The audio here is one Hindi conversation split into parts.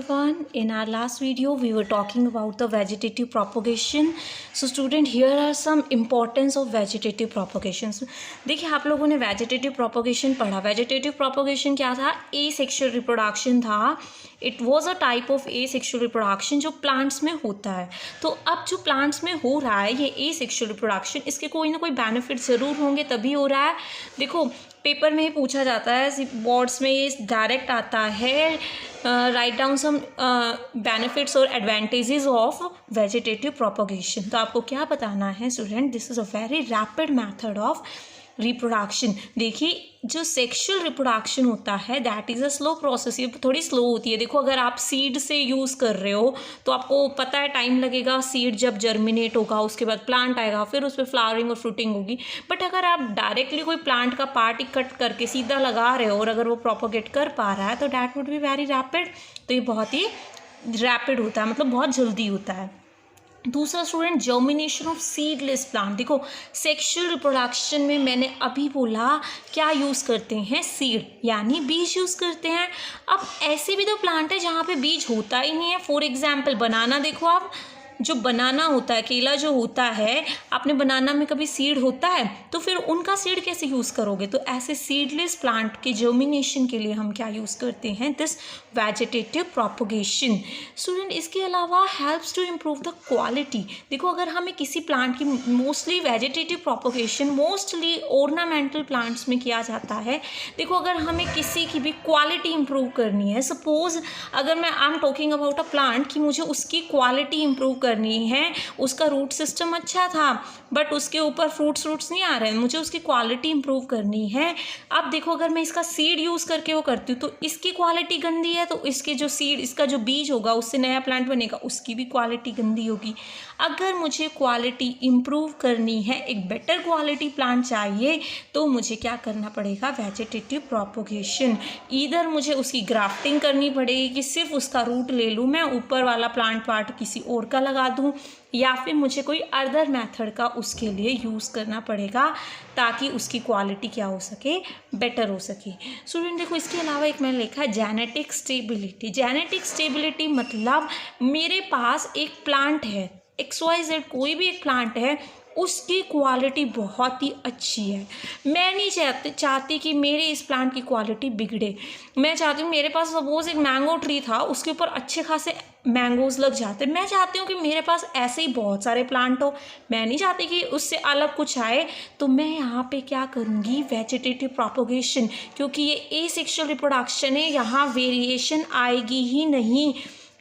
everyone. In our last video we were talking about the vegetative propagation. So student, here are some importance of vegetative propagations. देखिए आप लोगों ने vegetative propagation पढ़ा. Vegetative propagation क्या था? Asexual reproduction था. It was a type of asexual reproduction जो plants में होता है. तो अब जो plants में हो रहा है ये asexual reproduction, इसके कोई ना कोई benefit ज़रूर होंगे तभी हो रहा है. देखो पेपर में ही पूछा जाता है, बोर्ड्स में ये डायरेक्ट आता है. राइट डाउन सम बेनिफिट्स और एडवांटेजेस ऑफ वेजिटेटिव प्रोपोगेशन. तो आपको क्या बताना है student? This is a very rapid method of reproduction. देखिए जो सेक्शुअल रिप्रोडक्शन होता है that is a slow process. ये थोड़ी स्लो होती है. देखो अगर आप सीड से यूज़ कर रहे हो तो आपको पता है टाइम लगेगा. सीड जब जर्मिनेट होगा उसके बाद प्लांट आएगा, फिर उस पर फ्लावरिंग और फ्रूटिंग होगी. बट अगर आप डायरेक्टली कोई प्लांट का पार्ट ही कट करके सीधा लगा रहे हो और अगर वो प्रोपोगेट कर पा रहा है तो that would be very rapid. तो ये बहुत ही रैपिड होता है, मतलब बहुत जल्दी होता है. दूसरा student, germination of seedless plant. देखो सेक्शुअल रिप्रोडक्शन में मैंने अभी बोला क्या यूज़ करते हैं? सीड यानी बीज यूज़ करते हैं. अब ऐसे भी तो प्लांट है जहाँ पे बीज होता ही नहीं है. फॉर एग्जाम्पल बनाना. देखो आप जो बनाना होता है, केला जो होता है, आपने बनाना में कभी सीड होता है तो फिर उनका सीड कैसे यूज़ करोगे? तो ऐसे सीडलेस प्लांट के जर्मिनेशन के लिए हम क्या यूज़ करते हैं? This vegetative propagation. स्टूडेंट इसके अलावा helps to improve the quality. देखो अगर हमें किसी प्लांट की, mostly vegetative propagation mostly ornamental plants में किया जाता है. देखो अगर हमें किसी की भी क्वालिटी इम्प्रूव करनी है, सपोज अगर मैं I am talking about a plant कि मुझे उसकी क्वालिटी इम्प्रूव करनी है, उसका रूट सिस्टम अच्छा था बट उसके ऊपर फ्रूट्स नहीं आ रहे हैं, मुझे उसकी क्वालिटी इंप्रूव करनी है. अब देखो अगर मैं इसका सीड यूज़ करके वो करती हूँ तो इसकी क्वालिटी गंदी है तो इसके जो सीड, इसका जो बीज होगा उससे नया प्लांट बनेगा, उसकी भी क्वालिटी गंदी होगी. अगर मुझे क्वालिटी इम्प्रूव करनी है, एक बेटर क्वालिटी प्लांट चाहिए तो मुझे क्या करना पड़ेगा? Vegetative propagation. ईदर मुझे उसकी ग्राफ्टिंग करनी पड़ेगी कि सिर्फ उसका रूट ले लूँ मैं, ऊपर वाला प्लांट पार्ट किसी और का लगा दूँ, या फिर मुझे कोई अदर मेथड का उसके लिए यूज़ करना पड़ेगा ताकि उसकी क्वालिटी क्या हो सके? बेटर हो सके. स्टूडेंट देखो इसके अलावा एक मैंने लिखा है जेनेटिक स्टेबिलिटी. जेनेटिक स्टेबिलिटी मतलब मेरे पास एक प्लांट है, XYZ कोई भी एक प्लांट है, उसकी क्वालिटी बहुत ही अच्छी है. मैं नहीं चाहती कि मेरे इस प्लांट की क्वालिटी बिगड़े. मैं चाहती हूँ, मेरे पास सपोज एक मैंगो ट्री था, उसके ऊपर अच्छे खासे मैंगोज़ लग जाते. मैं चाहती हूँ कि मेरे पास ऐसे ही बहुत सारे प्लांट हो. मैं नहीं चाहती कि उससे अलग कुछ आए. तो मैं यहाँ पे क्या करूँगी? Vegetative propagation. क्योंकि ये एसेक्सुअल रिप्रोडक्शन है, यहाँ वेरिएशन आएगी ही नहीं.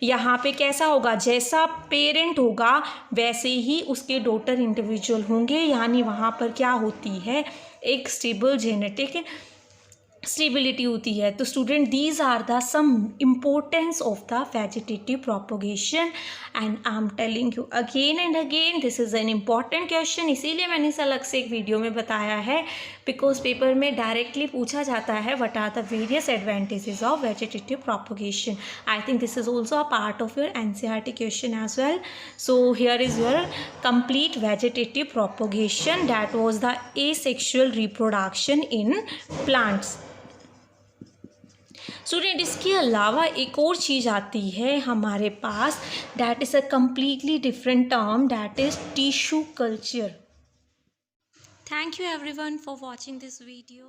यहाँ पे कैसा होगा? जैसा पेरेंट होगा वैसे ही उसके डॉटर इंडिविजुअल होंगे. यानी वहाँ पर क्या होती है? एक स्टेबल जेनेटिक स्टेबिलिटी होती है. तो student these are the some importance of the vegetative propagation and I am telling you again and again this is an important question. इसीलिए मैंने इसे अलग से एक वीडियो में बताया है, बिकॉज पेपर में डायरेक्टली पूछा जाता है what are the various advantages of vegetative propagation. I think this is also a part of your NCERT question as well. So here is your complete vegetative propagation. That was the asexual reproduction in plants. Student इसके अलावा एक और चीज़ आती है हमारे पास, that is a completely different term, that is tissue culture. Thank you everyone for watching this video.